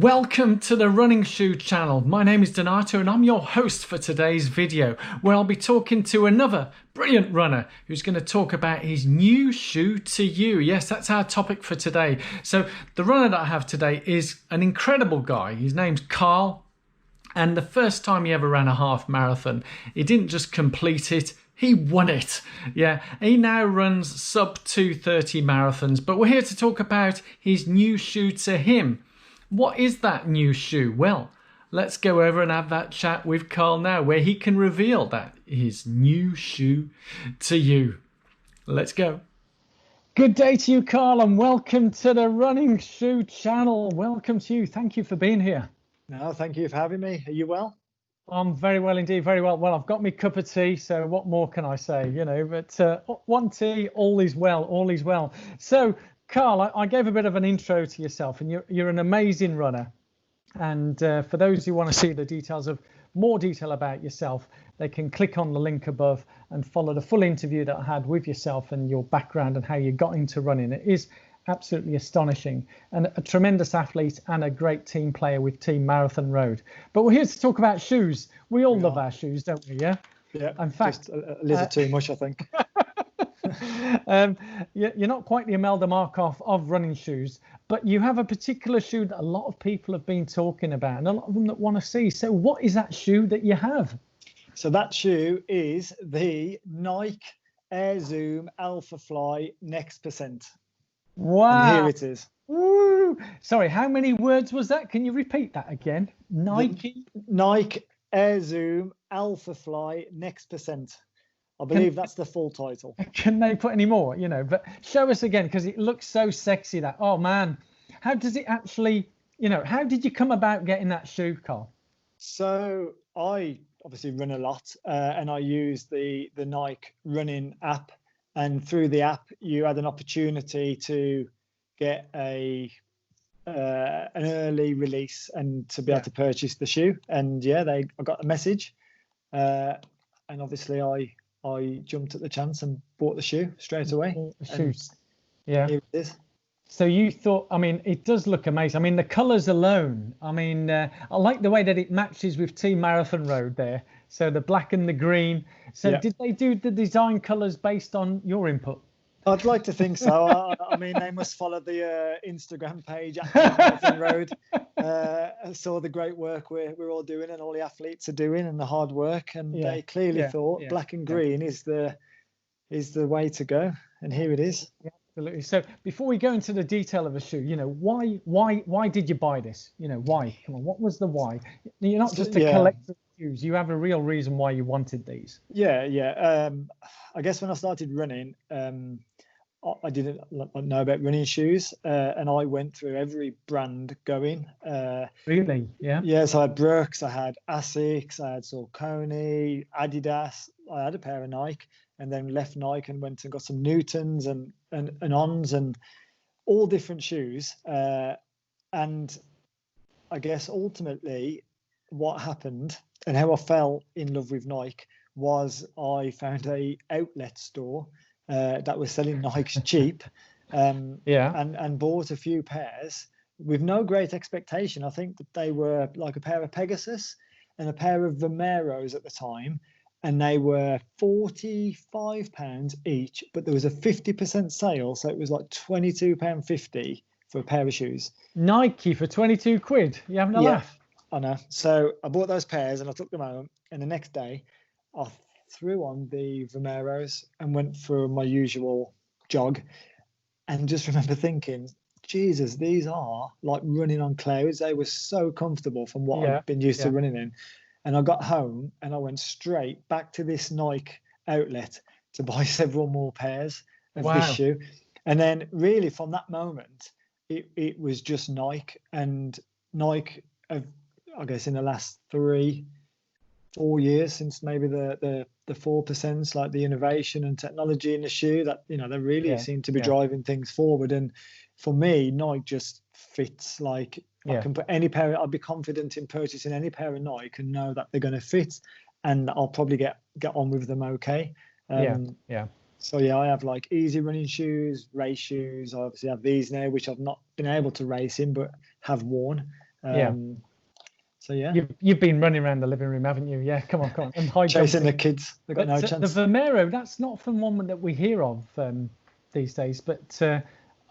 Welcome to the Running Shoe channel. My name is Donato and I'm your host for today's video, where I'll be talking to another brilliant runner who's going to talk about his new shoe to you. Yes, that's our topic for today. So the runner that I have today is an incredible guy. His name's Karl, and the first time he ever ran a half marathon, he didn't just complete it, he won it. Yeah, he now runs sub 2:30 marathons, but we're here to talk about his new shoe to him. What is that new shoe? Well, let's go over and have that chat with Karl now, where he can reveal that his new shoe to you. Let's go. Good day to you, Karl, and welcome to the Running Shoe channel. Welcome to you. Thank you for being here. No, thank you for having me. Are you well? I'm very well indeed, very well. Well, I've got my cup of tea, so what more can I say, you know, but one tea, all is well, all is well. So, Karl, I gave a bit of an intro to yourself, and you're an amazing runner. And for those who want to see the details of more detail about yourself, they can click on the link above and follow the full interview that I had with yourself and your background and how you got into running. It is absolutely astonishing, and a tremendous athlete and a great team player with Team Marathon Road. But we're here to talk about shoes. We all love our shoes, don't we? Yeah. Yeah. In fact, just a little too much, I think. You're not quite the Imelda Markov of running shoes, but you have a particular shoe that a lot of people have been talking about, and a lot of them that want to see. So what is that shoe that you have? So that shoe is the Nike Air Zoom Alphafly Next Percent. Wow. And here it is. Woo. Sorry, how many words was that? Can you repeat that again? Nike Air Zoom Alphafly Next Percent. I believe that's the full title. Can they put any more? You know, but show us again, because it looks so sexy. That, oh man, how does it actually, you know, how did you come about getting that shoe, Karl? So I obviously run a lot, and I use the Nike running app. And through the app, you had an opportunity to get an early release and to be able to purchase the shoe. And yeah, I got a message, and obviously I jumped at the chance and bought the shoe straight away. Shoes, yeah. Here it is. So you thought, I mean, it does look amazing. I mean, the colours alone. I mean, I like the way that it matches with Team Marathon Road there. So the black and the green. So did they do the design colours based on your input? I'd like to think so. I mean, they must follow the Instagram page at Marathon Road. I saw the great work we're all doing and all the athletes are doing and the hard work. And they clearly thought black and green is the way to go. And here it is. Yeah, absolutely. So before we go into the detail of a shoe, you know, why did you buy this? You know, why? Come on, what was the why? You're not just a collector of shoes. You have a real reason why you wanted these. Yeah. I guess when I started running, I didn't know about running shoes, and I went through every brand going. Really? Yeah. Yeah. So I had Brooks, I had Asics, I had Saucony, Adidas. I had a pair of Nike, and then left Nike and went and got some Newtons and Ons and all different shoes. And I guess ultimately what happened and how I fell in love with Nike was I found a outlet store that was selling Nikes cheap, and bought a few pairs with no great expectation. I think that they were like a pair of Pegasus and a pair of Vomeros at the time, and they were £45 each, but there was a 50% sale, so it was like £22.50 for a pair of shoes. Nike for 22 quid. You having a laugh? I know. So I bought those pairs and I took them home, and the next day I threw on the Vomeros and went for my usual jog, and just remember thinking, Jesus, these are like running on clouds. They were so comfortable from what I've been used to running in. And I got home and I went straight back to this Nike outlet to buy several more pairs of this shoe. And then really from that moment, it was just Nike. And Nike, I guess in the last 3-4 years, since maybe the 4%, like the innovation and technology in the shoe, that, you know, they really seem to be driving things forward. And for me, Nike just fits. Like I can put any pair, I'd be confident in purchasing any pair of Nike and know that they're going to fit, and I'll probably get on with them okay. So I have like easy running shoes, race shoes. I obviously have these now, which I've not been able to race in but have worn. Yeah. So yeah, you've been running around the living room, haven't you? Yeah, come on, and high chasing jumping. the kids. They got But no the chance. Vomero, that's not from one that we hear of these days. But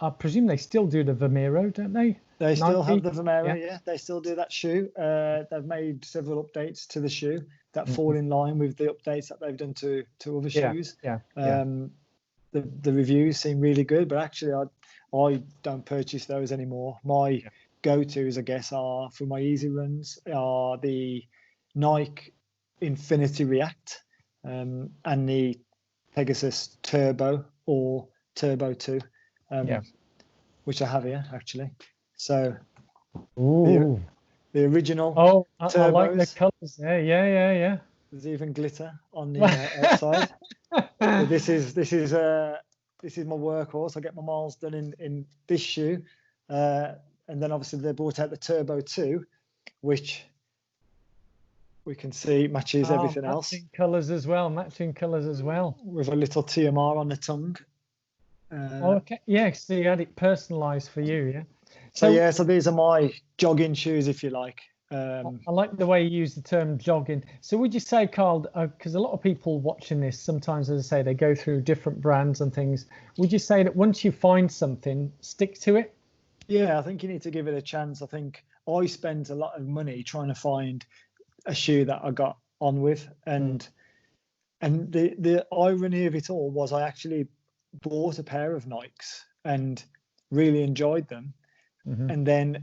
I presume they still do the Vomero, don't they? They still have Nike. the Vomero, Yeah. yeah. They still do that shoe. They've made several updates to the shoe that Mhm. fall in line with the updates that they've done to other Yeah. shoes. Yeah. The reviews seem really good, but actually I don't purchase those anymore. My go-tos, I guess, are for my easy runs are the Nike Infinity React and the Pegasus Turbo or Turbo 2, which I have here actually. So Ooh. the original Oh, I like the turbos. colours there. Yeah. There's even glitter on the outside. So this is my workhorse. I get my miles done in this shoe, and then obviously they brought out the Turbo 2, which we can see matches everything else. Matching colours as well. With a little TMR on the tongue. Okay. Yeah. So you had it personalised for you. Yeah. So these are my jogging shoes, if you like. I like the way you use the term jogging. So would you say, Karl, because a lot of people watching this, sometimes, as I say, they go through different brands and things. Would you say that once you find something, stick to it? Yeah, I think you need to give it a chance. I think I spent a lot of money trying to find a shoe that I got on with. And the irony of it all was I actually bought a pair of Nikes and really enjoyed them. And then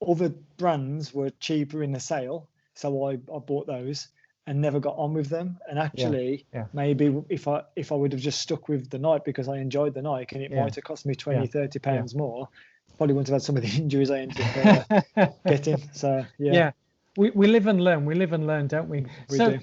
other brands were cheaper in the sale, so I bought those and never got on with them. And actually, maybe if I would have just stuck with the Nike because I enjoyed the Nike, and it might have cost me 20-30 pounds more, probably wouldn't have had some of the injuries I ended up getting. So we live and learn. We live and learn, don't we? We do.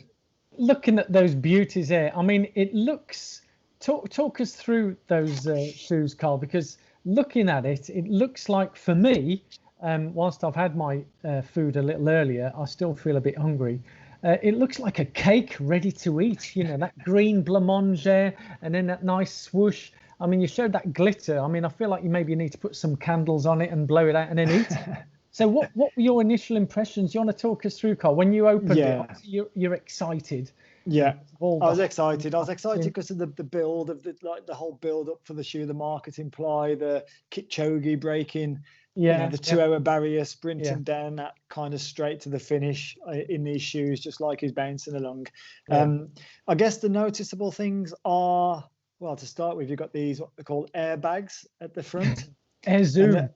Looking at those beauties there, I mean, it looks. Talk us through those shoes, Karl, because looking at it, it looks like, for me, whilst I've had my food a little earlier, I still feel a bit hungry. It looks like a cake ready to eat, that green blancmange there, and then that nice swoosh. I mean, you showed that glitter. I mean, I feel like you maybe need to put some candles on it and blow it out and then eat. So what were your initial impressions? You want to talk us through, Karl? When you opened it, you're excited. Yeah, I was excited. I was excited because of the build of the whole build up for the shoe, the marketing ply, the Kipchoge breaking, the 2-hour barrier, sprinting down that kind of straight to the finish in these shoes, just like he's bouncing along. I guess the noticeable things are, well, to start with, you've got these what they're called airbags at the front. Air zoom.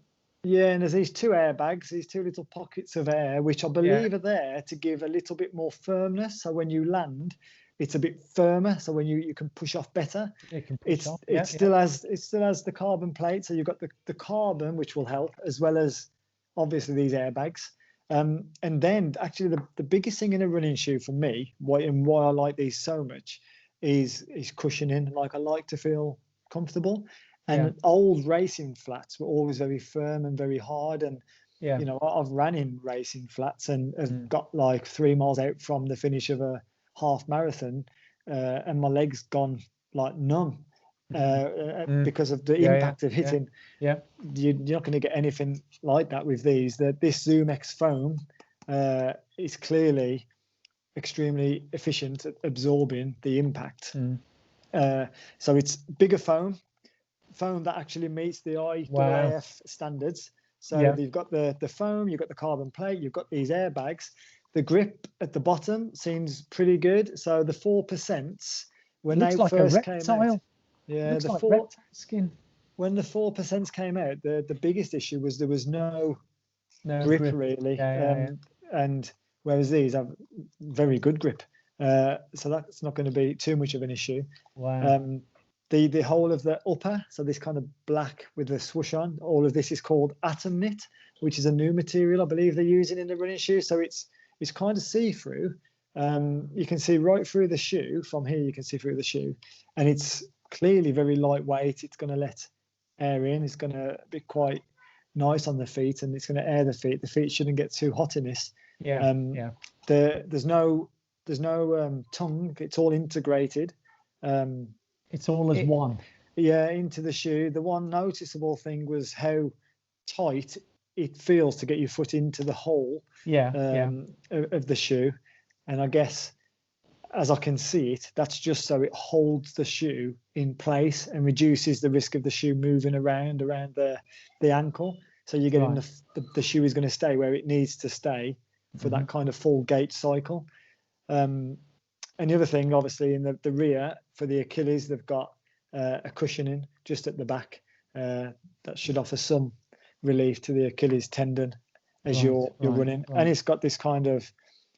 And there's these two airbags, these two little pockets of air, which I believe are there to give a little bit more firmness. So when you land, it's a bit firmer. So when you can push off better. It still has the carbon plate. So you've got the carbon, which will help, as well as obviously these airbags. And then actually the biggest thing in a running shoe for me, why I like these so much, is cushioning. Like, I like to feel comfortable. And old racing flats were always very firm and very hard. And, I've ran in racing flats and have got like 3 miles out from the finish of a half marathon and my legs gone like numb because of the impact of hitting. You're not going to get anything like that with these. This Zoom X foam is clearly extremely efficient at absorbing the impact. So it's bigger foam that actually meets the IAAF standards. So you've got the foam, you've got the carbon plate, you've got these airbags. The grip at the bottom seems pretty good. So the 4% when they first came out, the skin. When the 4% came out, the biggest issue was there was no grip really, and whereas these have very good grip. So that's not going to be too much of an issue. Wow. The whole of the upper, so this kind of black with the swoosh on, all of this is called atom knit, which is a new material I believe they're using in the running shoe. So it's kind of see-through. You can see right through the shoe. From here you can see through the shoe, and it's clearly very lightweight. It's going to let air in. It's going to be quite nice on the feet, and it's going to air the feet. The feet shouldn't get too hot in this. There's no tongue. It's all integrated. It's all as one. Yeah, into the shoe. The one noticeable thing was how tight it feels to get your foot into the hole of the shoe. And I guess, as I can see it, that's just so it holds the shoe in place and reduces the risk of the shoe moving around the ankle. So you're getting the shoe is going to stay where it needs to stay for that kind of full gait cycle. And the other thing, obviously, in the rear for the Achilles, they've got a cushioning just at the back that should offer some relief to the Achilles tendon as you're running. And it's got this kind of,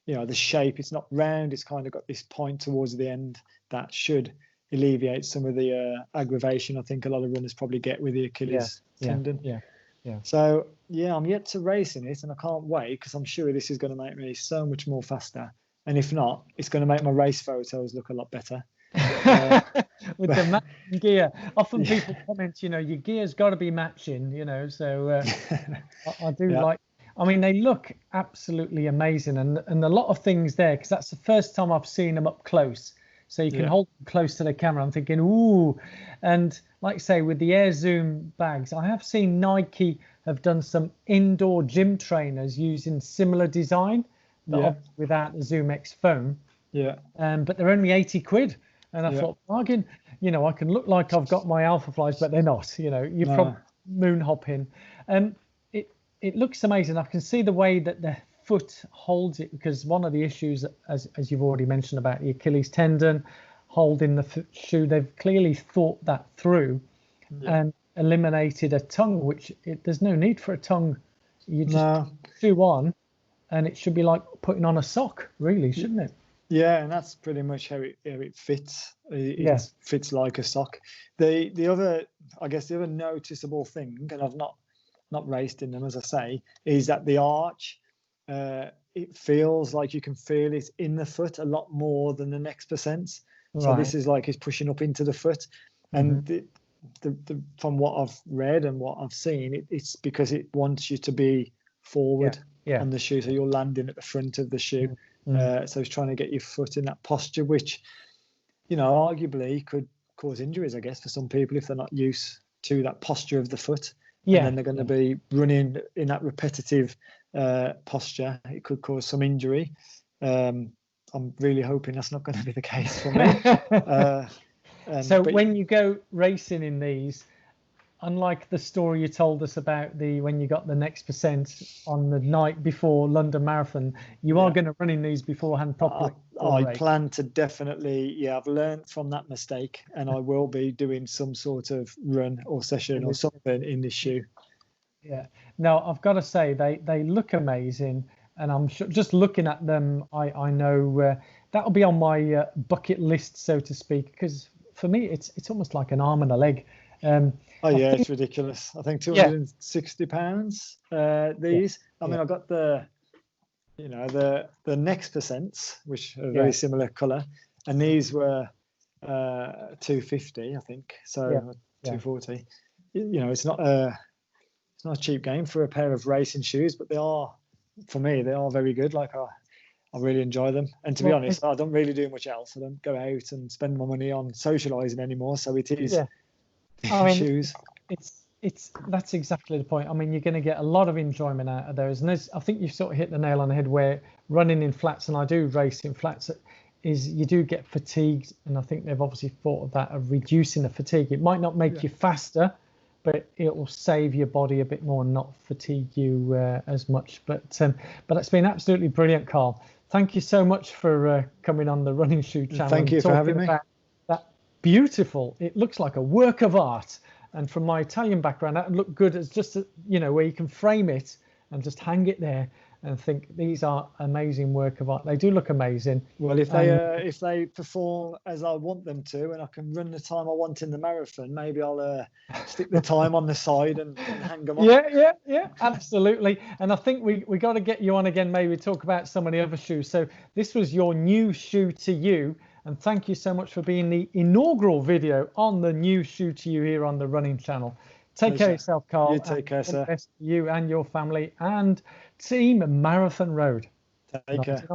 the shape, it's not round, it's kind of got this point towards the end that should alleviate some of the aggravation I think a lot of runners probably get with the Achilles tendon. So I'm yet to race in it, and I can't wait, because I'm sure this is going to make me so much more faster. And if not, it's going to make my race photos look a lot better. With the matching gear. Often people comment, your gear's got to be matching, so I do like, I mean, they look absolutely amazing, and a lot of things there, because that's the first time I've seen them up close. So you can hold them close to the camera. I'm thinking, ooh. And like I say, with the Air Zoom bags, I have seen Nike have done some indoor gym trainers using similar design, but without the Zoom X foam. But they're only 80 quid. And I thought, bargain, I can look like I've got my Alphaflys, but they're not. You're probably moon hopping. It looks amazing. I can see the way that the foot holds it, because one of the issues, as you've already mentioned, about the Achilles tendon holding the shoe, they've clearly thought that through and eliminated a tongue, which there's no need for a tongue. You just shoe on, and it should be like putting on a sock, really, shouldn't it? Yeah, and that's pretty much how it fits. It fits like a sock. The other noticeable thing, and I've not raced in them, as I say, is that the arch, it feels like you can feel it in the foot a lot more than the next percents. So this is like it's pushing up into the foot, and the from what I've read and what I've seen, it's because it wants you to be forward on the shoe, so you're landing at the front of the shoe. So it's trying to get your foot in that posture, which, arguably could cause injuries, I guess, for some people if they're not used to that posture of the foot. And then they're going to be running in that repetitive posture. It could cause some injury. I'm really hoping that's not going to be the case for me. So when you go racing in these, unlike the story you told us about when you got the next percent on the night before London Marathon, you are going to run in these beforehand properly. I plan to definitely, I've learned from that mistake, and I will be doing some sort of run or session or something in this shoe. Yeah. Now, I've got to say, they look amazing, and I'm sure just looking at them, I know that'll be on my bucket list, so to speak, because for me, it's almost like an arm and a leg. It's ridiculous. I think £260 these. I mean, I got the next percents, which are very similar colour, and these were 250, I think. So 240. It's not a cheap game for a pair of racing shoes, but they are, for me, they are very good. Like I really enjoy them. And to be honest, I don't really do much else. I don't go out and spend my money on socialising anymore. So it is. Shoes. That's exactly the point. I mean, you're going to get a lot of enjoyment out of those, and I think you've sort of hit the nail on the head where running in flats, and I do race in flats, is you do get fatigued, and I think they've obviously thought of that, of reducing the fatigue. It might not make you faster, but it will save your body a bit more and not fatigue you as much. But it's been absolutely brilliant, Karl. Thank you so much for coming on the Running Shoe channel. Thank you for having me. Beautiful. It looks like a work of art, and from my Italian background, that would look good as just where you can frame it and just hang it there and think these are amazing work of art. They do look amazing. Well, if they perform as I want them to, and I can run the time I want in the marathon, maybe I'll stick the time on the side and hang them on. Yeah, absolutely. And I think we got to get you on again, maybe talk about some of the other shoes. So this was your new shoe to you. And thank you so much for being the inaugural video on the new shoe to you here on the Running channel. Take care of yourself, Karl. You take care, sir. You and your family and Team Marathon Road. Take care.